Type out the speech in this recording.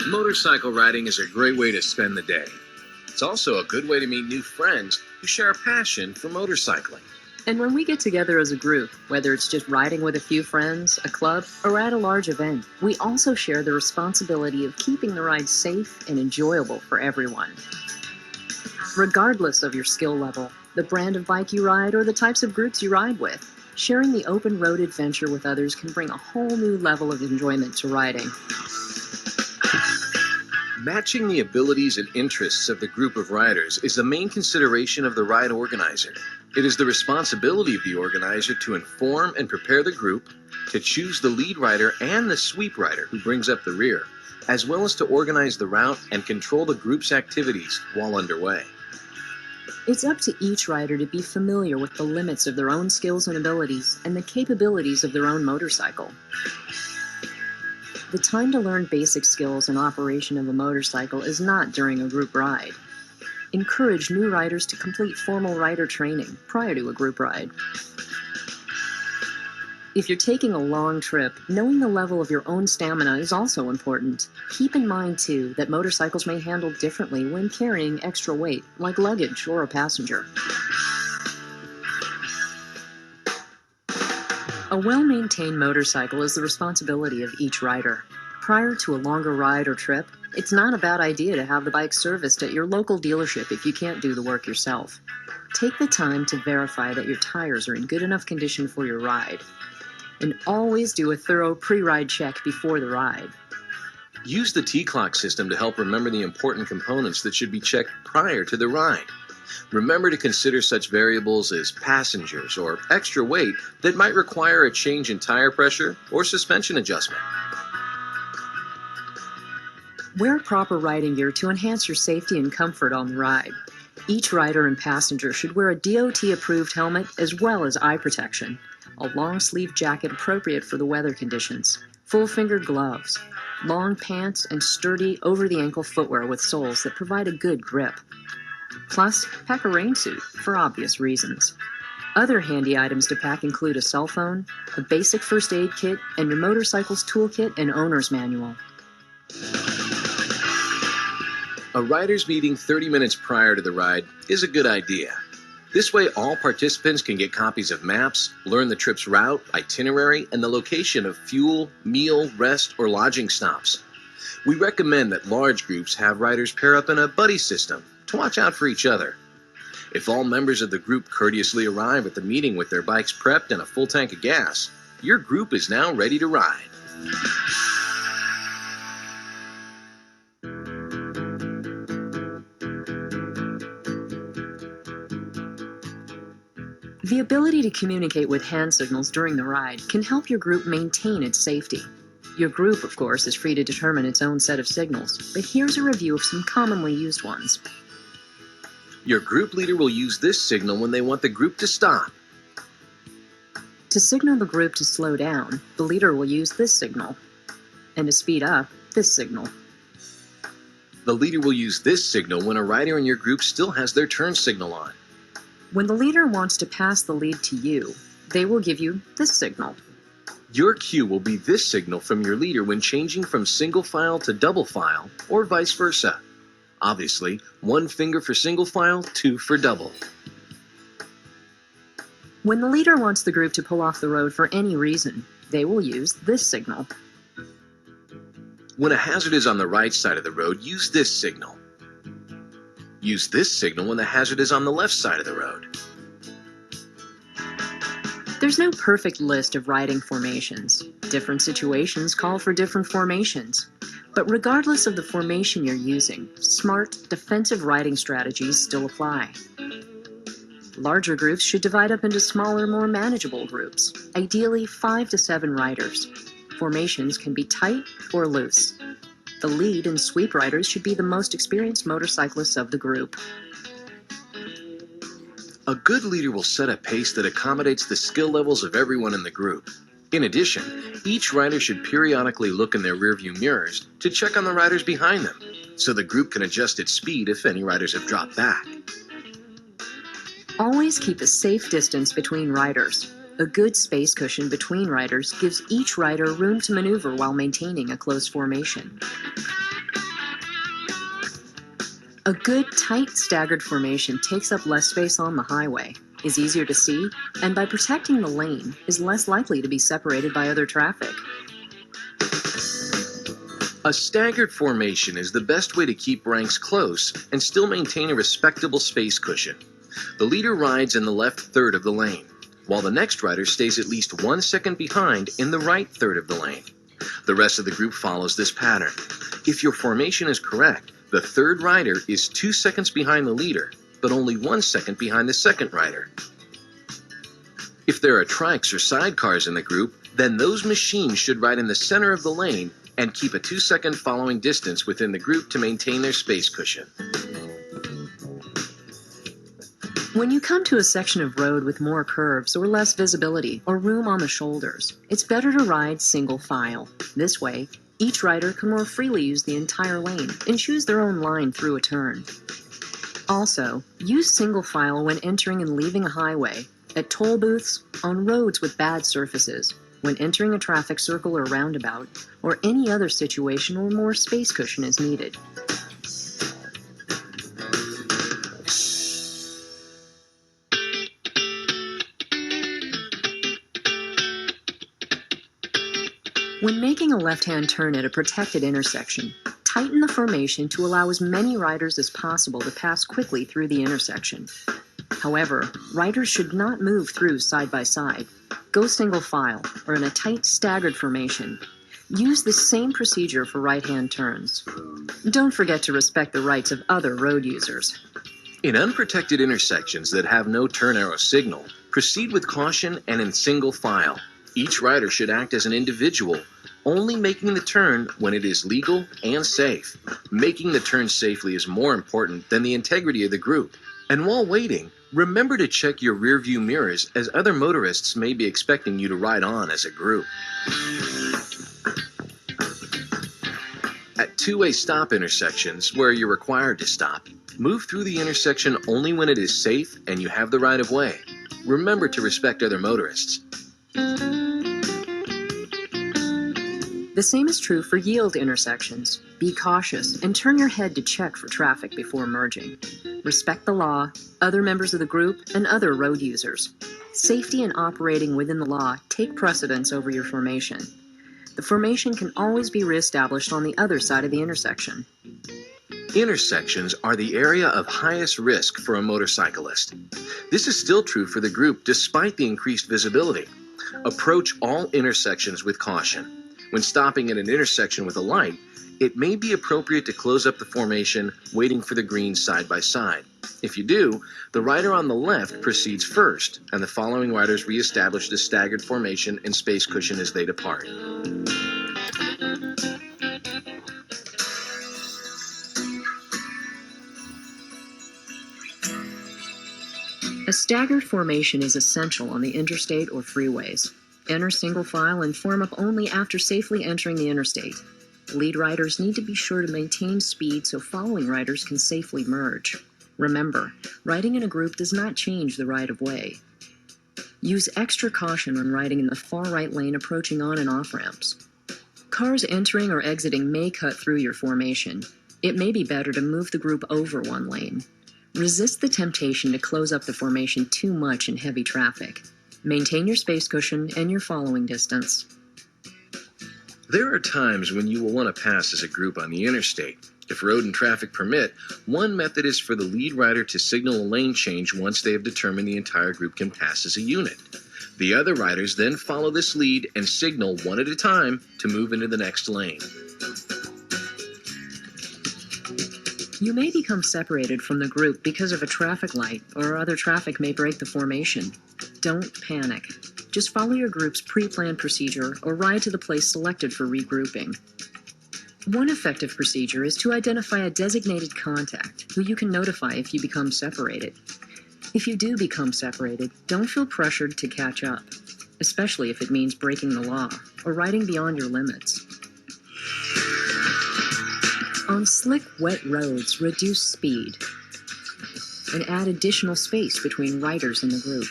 Motorcycle riding is a great way to spend the day. It's also a good way to meet new friends who share a passion for motorcycling. And when we get together as a group, whether it's just riding with a few friends, a club, or at a large event, we also share the responsibility of keeping the ride safe and enjoyable for everyone. Regardless of your skill level, the brand of bike you ride, or the types of groups you ride with, sharing the open road adventure with others can bring a whole new level of enjoyment to riding. Matching the abilities and interests of the group of riders is the main consideration of the ride organizer. It is the responsibility of the organizer to inform and prepare the group, to choose the lead rider and the sweep rider who brings up the rear, as well as to organize the route and control the group's activities while underway. It's up to each rider to be familiar with the limits of their own skills and abilities and the capabilities of their own motorcycle. The time to learn basic skills and operation of a motorcycle is not during a group ride. Encourage new riders to complete formal rider training prior to a group ride. If you're taking a long trip, knowing the level of your own stamina is also important. Keep in mind, too, that motorcycles may handle differently when carrying extra weight, like luggage or a passenger. A well-maintained motorcycle is the responsibility of each rider. Prior to a longer ride or trip, it's not a bad idea to have the bike serviced at your local dealership if you can't do the work yourself. Take the time to verify that your tires are in good enough condition for your ride. And always do a thorough pre-ride check before the ride. Use the T-Clock system to help remember the important components that should be checked prior to the ride. Remember to consider such variables as passengers or extra weight that might require a change in tire pressure or suspension adjustment. Wear proper riding gear to enhance your safety and comfort on the ride. Each rider and passenger should wear a DOT-approved helmet as well as eye protection, a long-sleeve jacket appropriate for the weather conditions, full-fingered gloves, long pants, and sturdy over-the-ankle footwear with soles that provide a good grip. Plus, pack a rain suit for obvious reasons. Other handy items to pack include a cell phone, a basic first aid kit, and your motorcycle's toolkit and owner's manual. A rider's meeting 30 minutes prior to the ride is a good idea. This way, all participants can get copies of maps, learn the trip's route, itinerary, and the location of fuel, meal, rest, or lodging stops. We recommend that large groups have riders pair up in a buddy system to watch out for each other. If all members of the group courteously arrive at the meeting with their bikes prepped and a full tank of gas, your group is now ready to ride. The ability to communicate with hand signals during the ride can help your group maintain its safety. Your group, of course, is free to determine its own set of signals, but here's a review of some commonly used ones. Your group leader will use this signal when they want the group to stop. To signal the group to slow down, the leader will use this signal. And to speed up, this signal. The leader will use this signal when a rider in your group still has their turn signal on. When the leader wants to pass the lead to you, they will give you this signal. Your cue will be this signal from your leader when changing from single file to double file, or vice versa. Obviously, 1 finger for single file, 2 for double. When the leader wants the group to pull off the road for any reason, they will use this signal. When a hazard is on the right side of the road, use this signal. Use this signal when the hazard is on the left side of the road. There's no perfect list of riding formations. Different situations call for different formations. But regardless of the formation you're using, smart, defensive riding strategies still apply. Larger groups should divide up into smaller, more manageable groups, ideally 5 to 7 riders. Formations can be tight or loose. The lead and sweep riders should be the most experienced motorcyclists of the group. A good leader will set a pace that accommodates the skill levels of everyone in the group. In addition, each rider should periodically look in their rearview mirrors to check on the riders behind them, so the group can adjust its speed if any riders have dropped back. Always keep a safe distance between riders. A good space cushion between riders gives each rider room to maneuver while maintaining a close formation. A good, tight, staggered formation takes up less space on the highway, is easier to see, and by protecting the lane, is less likely to be separated by other traffic. A staggered formation is the best way to keep ranks close and still maintain a respectable space cushion. The leader rides in the left third of the lane, while the next rider stays at least 1 second behind in the right third of the lane. The rest of the group follows this pattern. If your formation is correct, the third rider is 2 seconds behind the leader, but only 1 second behind the second rider. If there are trikes or sidecars in the group, then those machines should ride in the center of the lane and keep a 2-second following distance within the group to maintain their space cushion. When you come to a section of road with more curves or less visibility or room on the shoulders, it's better to ride single file. This way, each rider can more freely use the entire lane and choose their own line through a turn. Also, use single file when entering and leaving a highway, at toll booths, on roads with bad surfaces, when entering a traffic circle or roundabout, or any other situation where more space cushion is needed. When making a left-hand turn at a protected intersection, tighten the formation to allow as many riders as possible to pass quickly through the intersection. However, riders should not move through side by side. Go single file, or in a tight, staggered formation. Use the same procedure for right-hand turns. Don't forget to respect the rights of other road users. In unprotected intersections that have no turn arrow signal, proceed with caution and in single file. Each rider should act as an individual, only making the turn when it is legal and safe. Making the turn safely is more important than the integrity of the group. And while waiting, remember to check your rearview mirrors, as other motorists may be expecting you to ride on as a group. At two-way stop intersections, where you're required to stop, move through the intersection only when it is safe and you have the right of way. Remember to respect other motorists. The same is true for yield intersections. Be cautious and turn your head to check for traffic before merging. Respect the law, other members of the group, and other road users. Safety and operating within the law take precedence over your formation. The formation can always be reestablished on the other side of the intersection. Intersections are the area of highest risk for a motorcyclist. This is still true for the group despite the increased visibility. Approach all intersections with caution. When stopping at an intersection with a light, it may be appropriate to close up the formation, waiting for the green side by side. If you do, the rider on the left proceeds first, and the following riders reestablish the staggered formation and space cushion as they depart. A staggered formation is essential on the interstate or freeways. Enter single file and form up only after safely entering the interstate. Lead riders need to be sure to maintain speed so following riders can safely merge. Remember, riding in a group does not change the right of way. Use extra caution when riding in the far right lane approaching on and off ramps. Cars entering or exiting may cut through your formation. It may be better to move the group over one lane. Resist the temptation to close up the formation too much in heavy traffic. Maintain your space cushion and your following distance. There are times when you will want to pass as a group on the interstate. If road and traffic permit, one method is for the lead rider to signal a lane change once they have determined the entire group can pass as a unit. The other riders then follow this lead and signal one at a time to move into the next lane. You may become separated from the group because of a traffic light, or other traffic may break the formation. Don't panic. Just follow your group's pre-planned procedure or ride to the place selected for regrouping. One effective procedure is to identify a designated contact who you can notify if you become separated. If you do become separated, don't feel pressured to catch up, especially if it means breaking the law or riding beyond your limits. On slick, wet roads, reduce speed and add additional space between riders in the group.